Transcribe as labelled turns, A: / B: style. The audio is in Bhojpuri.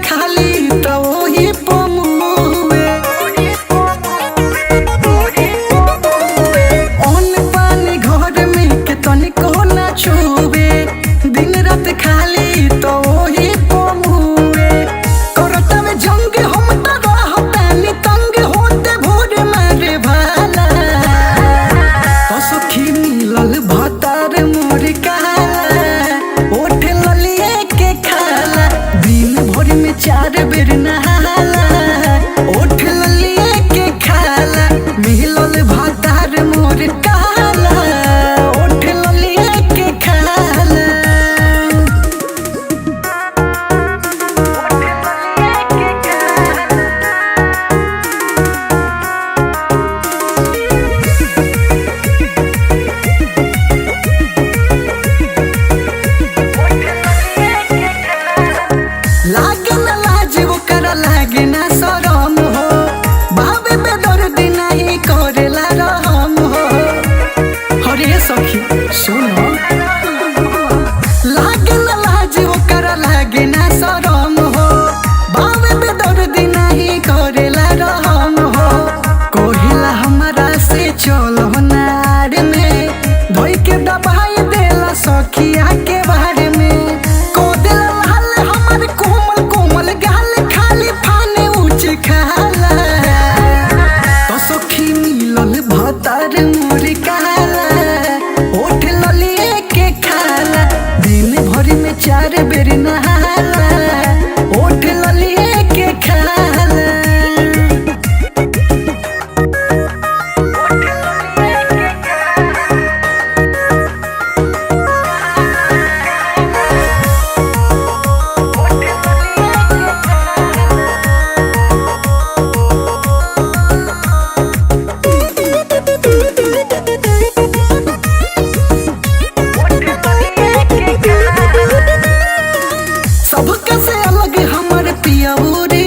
A: खाली तो वही पमुए ओन पानी घर में के तनिको ना छुबे दिन रात खाली तो वही पमुए करता में जंग हम तो रहतानी तंग होते भोर मारे भाला तो सखी मिलल भतार मोर काला ओठ ललिए के खाला दिन भर में 4 बेर नहाला ओठ ललिए के खाला मिलल भतार मोर काला ओठ ललिए के खाला लागे ना लाज ओकर लागे ना शरम हो बाबे पे दर्द नहीं करेला रहम हो हरे सखी सुनो लागे ना लाज ओकर लागे ना शरम हो बाबे पे दर्द नहीं करेला रहम हो कोहिला हमारा से चलो नार में धोई के दबाई देला सखिया के बारे में को देला लाल हमर कोमल कोमल गाल खाली फाने ऊंच खाला तो सखी मिलल भतार मोर काला ओठ ललिए के खाला दिन भर में 4 बेर नहाला ओठ ललिए के खाला सबका से अलग हमर पिया रे